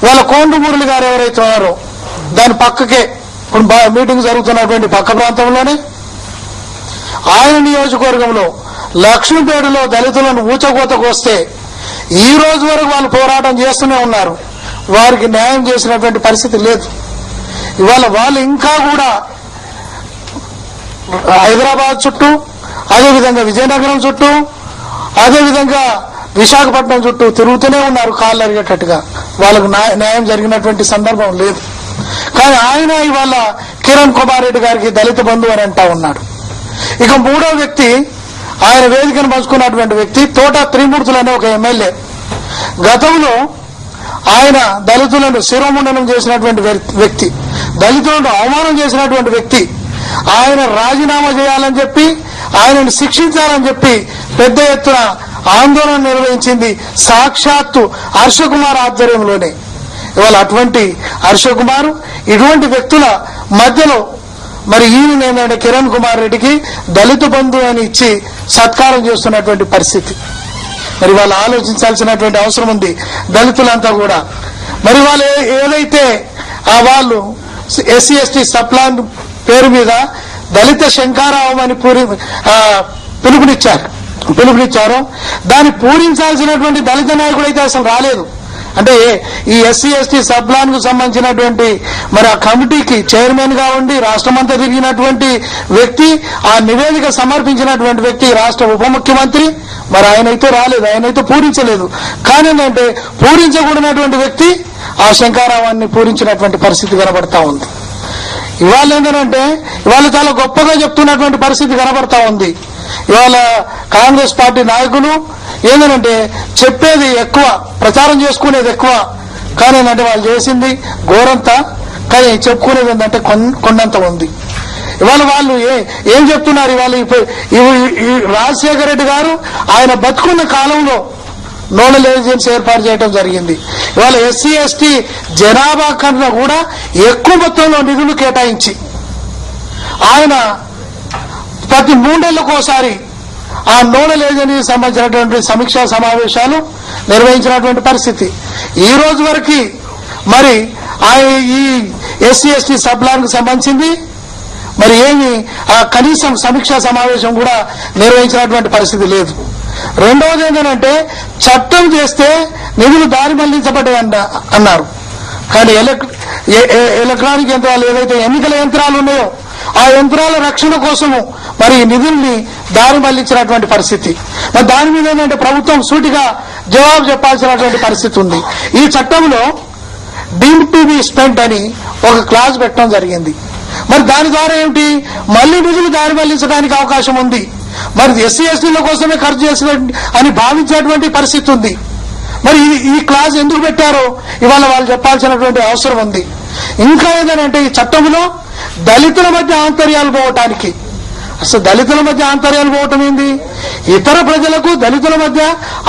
వాళ్ళ కోండు మురళి గారు ఎవరైతే ఉన్నారో దాని పక్కకే ఇప్పుడు మీటింగ్ జరుగుతున్నటువంటి పక్క ప్రాంతంలోనే ఆయన నియోజకవర్గంలో లక్ష్మీపేటలో దళితులను ఊచకోతకు వస్తే ఈ రోజు వరకు వాళ్ళు పోరాటం చేస్తూనే ఉన్నారు. వారికి న్యాయం చేసినటువంటి పరిస్థితి లేదు. ఇవాళ వాళ్ళు ఇంకా కూడా హైదరాబాద్ చుట్టూ, అదేవిధంగా విజయనగరం చుట్టూ, అదేవిధంగా విశాఖపట్నం చుట్టూ తిరుగుతూనే ఉన్నారు కాళ్ళు అరిగేటట్టుగా. వాళ్ళకు న్యాయం జరిగినటువంటి సందర్భం లేదు. కానీ ఆయన ఇవాళ కిరణ్ కుమార్ రెడ్డి గారికి దళిత బంధువు అని అంటా ఉన్నాడు. ఇక మూడో వ్యక్తి, ఆయన వేదికను పంచుకున్నటువంటి వ్యక్తి తోట త్రిమూర్తులు అనే ఒక ఎమ్మెల్యే. గతంలో ఆయన దళితులను శిరోముండనం చేసినటువంటి వ్యక్తి, దళితులను అవమానం చేసినటువంటి వ్యక్తి. ఆయన రాజీనామా చేయాలని చెప్పి, ఆయనను శిక్షించాలని చెప్పి పెద్ద ఎత్తున ఆందోళన నిర్వహించింది సాక్షాత్తు హర్షకుమార్ ఆధ్వర్యంలోనే. ఇవాళ అటువంటి హర్షకుమార్ ఇటువంటి వ్యక్తుల మధ్యలో మరి ఈయన ఏంటంటే కిరణ్ కుమార్ రెడ్డికి దళిత బంధు అని ఇచ్చి సత్కారం చేస్తున్నటువంటి పరిస్థితి. మరి వాళ్ళు ఆలోచించాల్సినటువంటి అవసరం ఉంది దళితులంతా కూడా. మరి వాళ్ళు ఏదైతే వాళ్ళు ఎస్సీ ఎస్టీ సప్లాన్ పేరు మీద దళిత శంకారావం అని పిలుపునిచ్చారో దాన్ని పూరించాల్సినటువంటి దళిత నాయకుడు అయితే అసలు రాలేదు. అంటే ఈ ఎస్సీ ఎస్టీ సబ్లాన్ కు సంబంధించినటువంటి మరి ఆ కమిటీకి చైర్మన్ గా ఉండి రాష్ట్రమంతా తిరిగినటువంటి వ్యక్తి, ఆ నివేదిక సమర్పించినటువంటి వ్యక్తి రాష్ట్ర ఉప ముఖ్యమంత్రి. మరి ఆయనైతే రాలేదు, ఆయనైతే పూరించలేదు. కానీ ఏంటంటే పూరించకూడనటువంటి వ్యక్తి ఆ శంకారావాన్ని పూరించినటువంటి పరిస్థితి కనబడతా ఉంది. ఇవాళ ఏంటంటే ఇవాళ చాలా గొప్పగా చెప్తున్నటువంటి పరిస్థితి కనబడతా ఉంది. ఇవాళ కాంగ్రెస్ పార్టీ నాయకులు ఏంటంటే చెప్పేది ఎక్కువ, ప్రచారం చేసుకునేది ఎక్కువ. కానీ ఏంటంటే వాళ్ళు చేసింది ఘోరంతా, కానీ చెప్పుకునేది ఏంటంటే కొండంత ఉంది. ఇవాళ వాళ్ళు ఏం చెప్తున్నారు? ఇవాళ ఈ రాజశేఖర రెడ్డి గారు ఆయన బతుకున్న కాలంలో నోడల్ ఏజెన్సీ ఏర్పాటు చేయడం జరిగింది. ఇవాళ ఎస్సీ ఎస్టీ జనాభా కన్నా కూడా ఎక్కువ మొత్తంలో నిధులు కేటాయించి ఆయన ప్రతి 3 నెలలకోసారి ఆ నోడల్ ఏజెన్సీకి సంబంధించినటువంటి సమీక్షా సమావేశాలు నిర్వహించినటువంటి పరిస్థితి. ఈ రోజు వరకు మరి ఈ ఎస్సీ ఎస్టీ సబ్లాన్ కు సంబంధించింది మరి ఏమి కనీసం సమీక్షా సమావేశం కూడా నిర్వహించినటువంటి పరిస్థితి లేదు. రెండవది ఏంటంటే చట్టం చేస్తే నిధులు దారి మళ్లించబడ్డాయి అన్నారు. కానీ ఎలక్ట్రానిక్ యంత్రాలు ఏదైతే ఎన్నికల యంత్రాలు ఉన్నాయో ఆ యంత్రాల రక్షణ కోసము మరి నిధుల్ని దారి మళ్లించినటువంటి పరిస్థితి. మరి దాని మీద ఏంటంటే ప్రభుత్వం సూటిగా జవాబు చెప్పాల్సినటువంటి పరిస్థితి ఉంది. ఈ చట్టంలో డీమ్డ్ టు బి స్పెంట్ అని ఒక క్లాజ్ పెట్టడం జరిగింది. మరి దాని ద్వారా ఏమిటి, మళ్లీ నిధులు దారి మళ్లించడానికి అవకాశం ఉంది. మరి ఎస్సీ ఎస్టీల కోసమే ఖర్చు చేసిన అని భావించేటువంటి పరిస్థితి ఉంది. మరి ఈ క్లాజ్ ఎందుకు పెట్టారో ఇవాళ వాళ్ళు చెప్పాల్సినటువంటి అవసరం ఉంది. ఇంకా ఏంటంటే ఈ చట్టంలో దళితుల మధ్య ఆంతర్యాలు పోవటానికి, అసలు దళితుల మధ్య ఆంతర్యాలు పోవటం ఏంది? ఇతర ప్రజలకు దళితుల మధ్య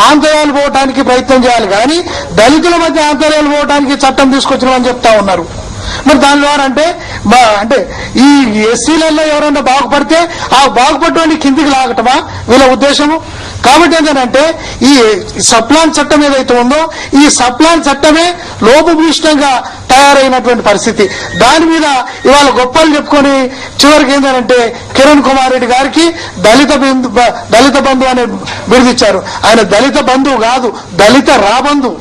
ఆంతర్యాలు పోవటానికి ప్రయత్నం చేయాలి, కానీ దళితుల మధ్య ఆంతర్యాలు పోవటానికి చట్టం తీసుకొచ్చినామని చెప్తా ఉన్నారు. మరి దాని ద్వారా అంటే ఈ ఎస్సీలలో ఎవరైనా బాగుపడితే ఆ బాగుపడటాన్ని కిందికి లాగటమా వీళ్ళ ఉద్దేశము? కాబట్టి ఏంటంటే ఈ సప్లాన్ చట్టం ఏదైతే ఉందో ఈ సప్లాన్ చట్టమే లోపభూయిష్టంగా తయారైనటువంటి పరిస్థితి. దాని మీద ఇవాళ గొప్పలు చెప్పుకొని చివరికి ఏంటంటే కిరణ్ కుమార్ రెడ్డి గారికి దళిత బంధు అనే బిరుదిచ్చారు. ఆయన దళిత బంధువు కాదు, దళిత రాబంధు.